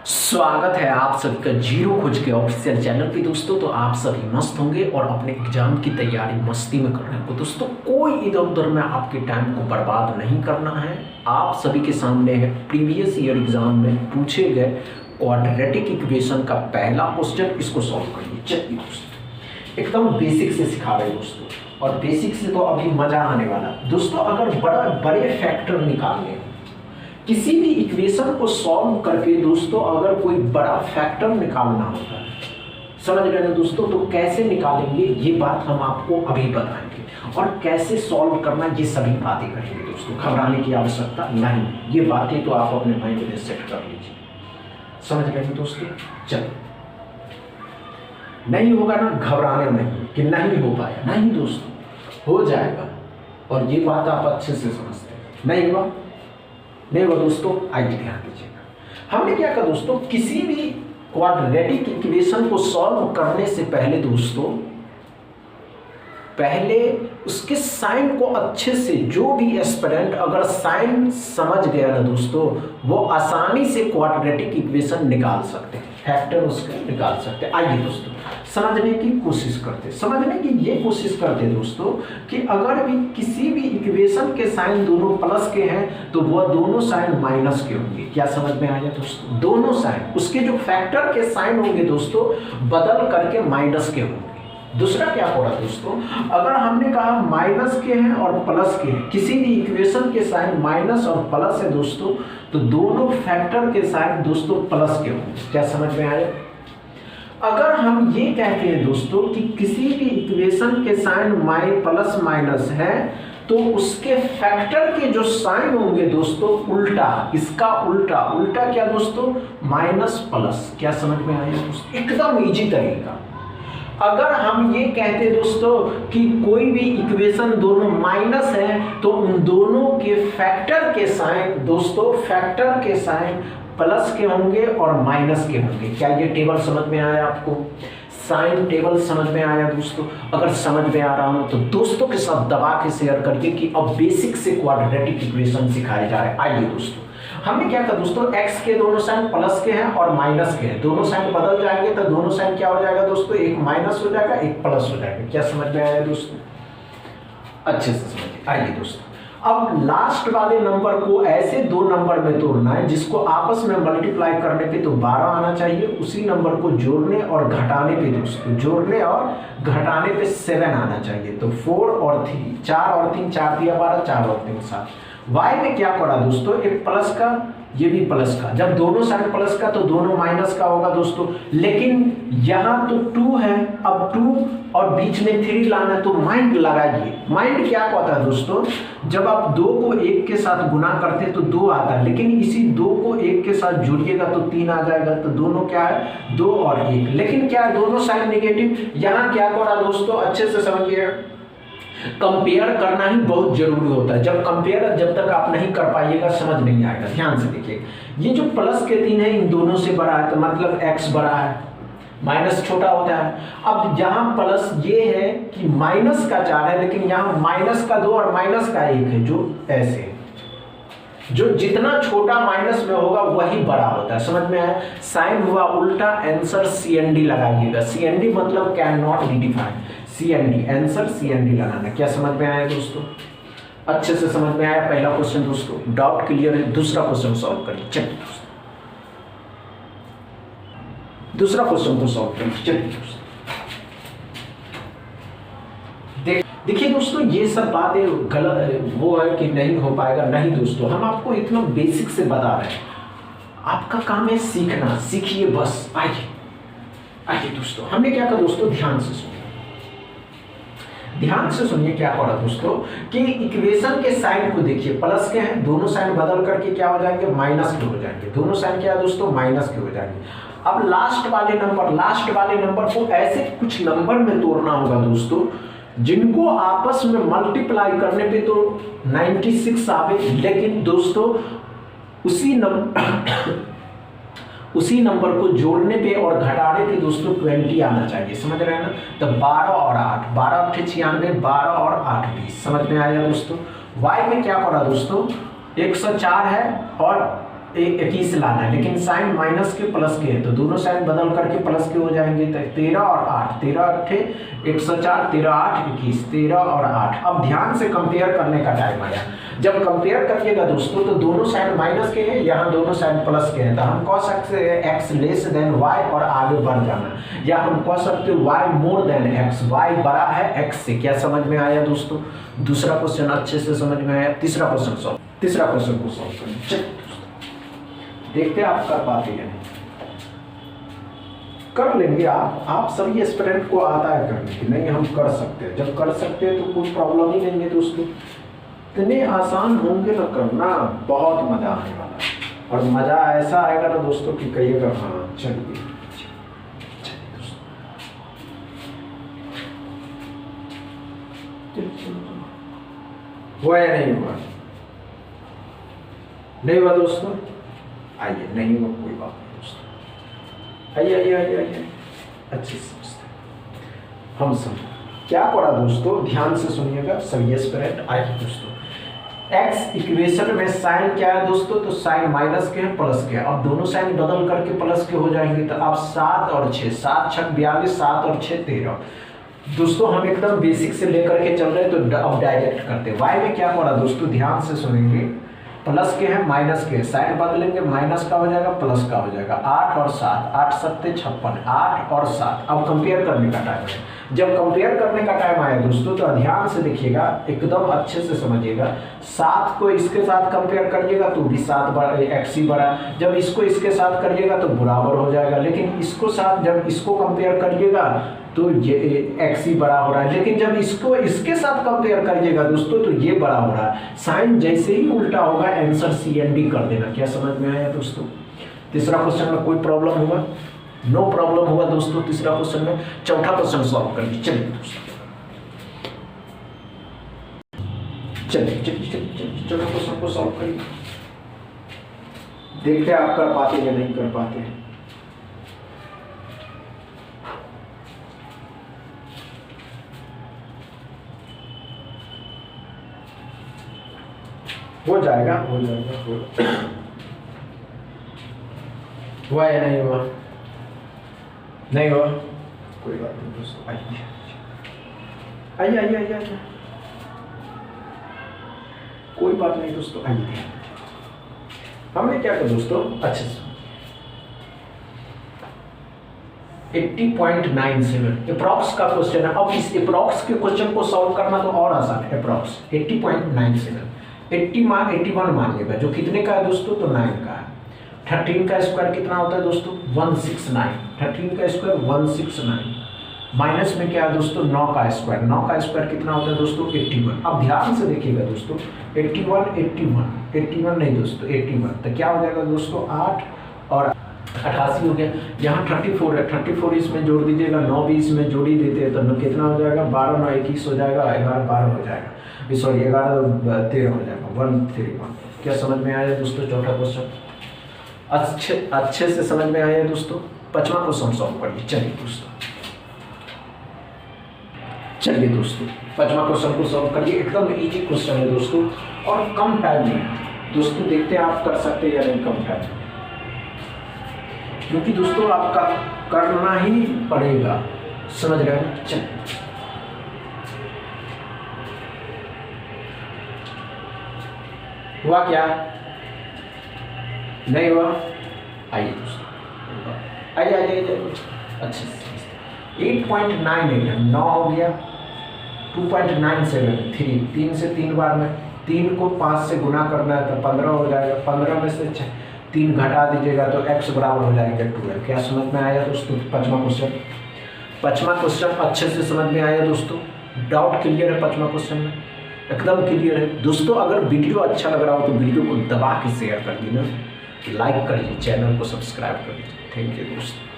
स्वागत है आप सभी का जीरो खोज के ऑफिशियल चैनल पे दोस्तों। तो आप सभी मस्त होंगे और अपने एग्जाम की तैयारी मस्ती में कर रहे हैं। तो दोस्तों कोई इधर उधर में आपके टाइम को बर्बाद नहीं करना है। आप सभी के सामने है प्रीवियस ईयर एग्जाम में पूछे गए क्वाड्रेटिक इक्वेशन का पहला क्वेश्चन। इसको सॉल्व करिए। चलिए दोस्तों एकदम बेसिक से सिखा रहे हैं दोस्तों, और बेसिक से तो अभी मजा आने वाला दोस्तों। अगर बड़े फैक्टर निकालने हैं, किसी भी इक्वेशन को सॉल्व करके दोस्तों अगर कोई बड़ा फैक्टर निकालना होता है, समझ रहे हैं दोस्तों, तो कैसे निकालेंगे ये बात हम आपको अभी बताएंगे, और कैसे सॉल्व करना ये सभी बातें करेंगे दोस्तों। घबराने की आवश्यकता नहीं, ये बातें तो आप अपने माइंड में सेट कर लीजिए। समझ रहे हैं दोस्तों। चलो, नहीं होगा ना घबराने में कि नहीं हो पाया, नहीं दोस्तों हो जाएगा, और ये बात आप अच्छे से समझते हैं। नहीं हुआ नहीं हुआ दोस्तों, आइए ध्यान दीजिएगा। हमने क्या कहा दोस्तों, किसी भी क्वाड्रेटिक इक्वेशन को सॉल्व करने से पहले दोस्तों, पहले उसके साइन को अच्छे से, जो भी एस्पिरेंट अगर साइन समझ गया ना दोस्तों, वो आसानी से क्वाड्रेटिक इक्वेशन निकाल सकते हैं, फैक्टर उसके निकाल सकते हैं। आइए दोस्तों समझने की कोशिश करते, समझने की ये कोशिश करते दोस्तों कि अगर भी किसी भी इक्वेशन के साइन दोनों प्लस के हैं तो वह दोनों साइन माइनस के होंगे। क्या समझ में आया दोस्तों? दोनों साइन, उसके जो फैक्टर के साइन होंगे दोस्तों बदल करके माइनस के होंगे। दूसरा क्या हो रहा दोस्तों, अगर हमने कहा माइनस के हैं और प्लस के हैं, किसी भी इक्वेशन के साइन माइनस और प्लस है दोस्तों, तो दोनों फैक्टर के साइन दोस्तों प्लस के होंगे। क्या समझ में आया? अगर हम ये कहते हैं दोस्तों कि किसी भी इक्वेशन के साइन प्लस माइनस है, तो उसके फैक्टर के जो साइन होंगे दोस्तों उल्टा, इसका उल्टा, उल्टा क्या दोस्तों, माइनस प्लस। क्या समझ में आया दोस्तों? एकदम इजी तरीका। अगर हम ये कहते दोस्तों कि कोई भी इक्वेशन दोनों माइनस है, तो उन दोनों के फैक्टर के साइन दोस्तों, फैक्टर के साइन प्लस के होंगे और माइनस के होंगे। क्या ये टेबल समझ में आया आपको? साइन टेबल समझ में आया दोस्तों? अगर समझ में आ रहा हो तो दोस्तों के साथ दबा के शेयर करिए कि अब बेसिक से क्वाड्रेटिक इक्वेशन सिखाए जा रहे हैं। आइए दोस्तों, हमने क्या कहा दोस्तों, x के दोनों साइन प्लस के हैं और माइनस के हैं, दोनों साइन बदल जाएंगे तो दोनों साइन क्या हो जाएगा दोस्तों, एक माइनस हो जाएगा एक प्लस हो जाएगा। क्या समझ में आया दोस्तों? अच्छे से समझिए। आइए दोस्तों, अब लास्ट वाले नंबर को ऐसे दो नंबर में तोड़ना है जिसको आपस में मल्टीप्लाई करने पे तो 12 आना चाहिए, उसी नंबर को जोड़ने और घटाने पे दोस्तों, जोड़ने और घटाने पे 7 आना चाहिए। तो 4 और 3, 4 और 3, 4 दिया 12, 4 और 3 7। y में क्या पड़ा दोस्तों, एक प्लस का, ये भी प्लस का। जब दोनों साइन प्लस का तो दोनों माइनस का होगा दोस्तों, लेकिन यहाँ तो 2 है, अब 2 और बीच में 3 लाना, तो माइंड लगाइए। माइंड क्या कहता है दोस्तों, जब आप 2 को 1 के साथ गुना करते हैं तो 2 आता है, लेकिन इसी 2 को 1 के साथ जोड़िएगा तो 3 आ जाएगा। तो दोनों क्या है, 2 और 1, लेकिन क्या है दोनों साइन नेगेटिव। यहाँ क्या करा दोस्तों, अच्छे से समझिए, कंपेयर करना ही बहुत जरूरी होता है। जब कंपेयर जब तक आप नहीं कर पाइएगा समझ नहीं आएगा। ध्यान से देखिए, ये जो प्लस के 3 है इन दोनों से बड़ा है, तो मतलब x बड़ा है, माइनस छोटा होता है। अब यहाँ प्लस ये है कि माइनस का 4 है, लेकिन यहाँ माइनस का 2 और माइनस का 1 है, जो ऐसे, जो जितना छोटा माइनस में होगा वही बड़ा होता है। समझ में आया? साइन हुआ उल्टा, आंसर CND लगाइएगा। CND मतलब can not be defined, CND answer CND लगाना। क्या समझ में आया दोस्तों? अच्छे से समझ में आया? पहला क्वेश्चन दोस्तों डाउट क्लियर है। दूसरा क्वेश्चन सॉल्व करिए। चलिए दोस्तों, दूसरा क्वेश्चन को सॉल्व करिए। चलिए दोस्तों, देखिए दोस्तों, ये सब बातें गलत वो है कि नहीं हो पाएगा, नहीं दोस्तों, हम आपको इतना बेसिक से बता रहे हैं। आपका काम है सीखना, सीखिए बस। आइए आइए दोस्तों, हमने क्या कहा दोस्तों, ध्यान से सुनिए, ध्यान से सुनिए। क्या पढ़ा दोस्तों कि इक्वेशन के साइन को देखिए, प्लस के हैं, दोनों साइन बदल करके क्या हो जाएंगे, माइनस के हो जाएंगे। दोनों साइन क्या है दोस्तों, माइनस के हो जाएंगे। अब लास्ट वाले नंबर को ऐसे कुछ नंबर में तोड़ना होगा दोस्तों, जिनको आपस में मल्टीप्लाई करने पे तो 96 आवे, लेकिन दोस्तों उसी नंबर को जोड़ने पे और घटाने पे दोस्तों 20 आना चाहिए। समझ रहे हैं ना? तो 12 और 8, 12 8 96, 12 और 8 20। समझ में आया दोस्तों? y में क्या पड़ा दोस्तों, 104 है और 21 लाना है, लेकिन साइन माइनस के प्लस के है तो दोनों साइन बदल करके प्लस के हो जाएंगे। तो 13 और 8, 13 अट्ठे 104, 13 8 21, 13 और 8। अब ध्यान से कंपेयर करने का टाइम आया। जब कंपेयर करिएगा दोस्तों तो दोनों साइन माइनस के हैं, यहाँ दोनों साइन प्लस के हैं, तो हम कह सकते हैं एक्स लेस देन वाई और आगे बढ़ जाना, या हम कह सकते हैं Y more than X, Y बड़ा है एक्स से। क्या समझ में आया दोस्तों? दूसरा क्वेश्चन अच्छे से समझ में आया। तीसरा क्वेश्चन को सॉल्व करें। देखते हैं आप कर पाते हैं नहीं, कर लेंगे आप सभी एस्पिरेंट को आता है करने की। नहीं हम कर सकते हैं, जब कर सकते हैं तो कोई प्रॉब्लम ही नहीं है दोस्तों। इतने आसान होंगे ना करना, बहुत मजा आने वाला है। और मजा ऐसा आएगा ना दोस्तों कि कहिएगा हाँ चलिए। हुआ या नहीं हुआ? नहीं हुआ दोस्तों? आइए, नहीं हुआ कोई बात नहीं दोस्तों, आइए आइए आइए आइए, अच्छे से समझते हम सब क्या पढ़ा दोस्तों, ध्यान से सुनिएगा सभी एस्पिरेंट। आइए दोस्तों, एक्स इक्वेशन में साइन क्या है दोस्तों? तो साइन माइनस के हैं प्लस के हैं। अब दोनों साइन बदल करके प्लस के हो जाएंगे, तो अब 7 और 6, 7 6 42, 7 और 6 13। दोस्तों हम एकदम बेसिक से लेकर के चल रहे हैं, तो अब डायरेक्ट करते हैं। वाई में क्या पढ़ा दोस्तों, ध्यान से सुनेंगे। प्लस के हैं माइनस के, साइन बदलेंगे, माइनस का हो जाएगा प्लस का हो जाएगा। 8 और 7, 8 7 56, 8 और 7। अब कंपेयर करने का टाइम है। जब कंपेयर करने का टाइम आया दोस्तों तो ध्यान से देखिएगा, एकदम अच्छे से समझिएगा। 7 को इसके साथ कंपेयर करिएगा तो भी 7 एक्स ही बड़ा। जब इसको इसके साथ करिएगा तो बराबर हो जाएगा, लेकिन इसको साथ जब इसको कंपेयर करिएगा तो ये एक्स ही बड़ा हो रहा है, लेकिन जब इसको इसके साथ कंपेयर करिएगा दोस्तों तो ये बड़ा हो रहा है। साइन जैसे ही उल्टा होगा आंसर CND कर देना। क्या समझ में आया दोस्तों? तीसरा क्वेश्चन में कोई प्रॉब्लम हुआ? नो प्रॉब्लम हुआ दोस्तों तीसरा क्वेश्चन में। चौथा क्वेश्चन सॉल्व करिए। चलिए दोस्तों, चलिए चौथा क्वेश्चन को सॉल्व करिए। देखते हैं आप कर पाते या नहीं कर पाते हैं। हो जाएगा हुआ या नहीं हुआ? नहीं हुआ कोई बात नहीं दोस्तों, आइए आइए आइए आइए आइए, कोई बात नहीं दोस्तों, आइए। हमने क्या किया दोस्तों, अच्छे से 80.97 अप्रॉक्स का क्वेश्चन है। अब इस अप्रॉक्स के क्वेश्चन को सॉल्व करना तो और आसान है। अप्रॉक्स 80.97, 81 मानिएगा, जो कितने का है दोस्तों? तो 9 का है। 13 का स्क्वायर कितना होता है दोस्तों? 169। 13 का स्क्वायर 169। माइनस में क्या है दोस्तों? 9 का स्क्वायर। 9 का स्क्वायर कितना होता है दोस्तों? 81। अब ध्यान से देखिएगा दोस्तों, 81 नहीं दोस्तों, 81। तो क्या हो जाएगा दोस्तों? 8 और 88 हो गया। यहाँ 34 है, 34 इसमें जोड़ दीजिएगा, 9 भी इसमें जोड़ी देते हैं तो कितना हो जाएगा? 12 9 21 हो जाएगा, 11 12 हो जाएगा, सॉरी 11 13 हो जाएगा, 131। क्या समझ में आया दोस्तों चौथा क्वेश्चन? अच्छे से समझ में आया दोस्तों। पांचवा क्वेश्चन सॉल्व करिए। चलिए दोस्तों पांचवा क्वेश्चन को सॉल्व करिए। एकदम इजी क्वेश्चन है दोस्तों और कम टाइम में दोस्तों। देखते हैं आप कर सकते हैं या नहीं कम टाइम में, क्योंकि दोस्तों आपका करना ही पड़ेगा, समझ रहे हैं? चलिए हुआ क्या? नहीं हुआ? आइए दोस्तों, आइए आइए आइए, अच्छे से 8.98 है, 9 हो गया। 2.97 3 से 3 बार में 3 को 5 से गुना करना है तो 15 हो जाएगा। 15 में से 3 घटा दीजिएगा तो x बराबर हो जाएगा 12। क्या समझ में आया दोस्तों पांचवा क्वेश्चन अच्छे से समझ में आया दोस्तों? डाउट क्लियर है पांचवा क्वेश्चन में? एकदम क्लियर है दोस्तों। अगर वीडियो अच्छा लग रहा हो तो वीडियो को दबा के शेयर कर दीजिए, लाइक करिए, चैनल को सब्सक्राइब करिए। थैंक यू दोस्तों।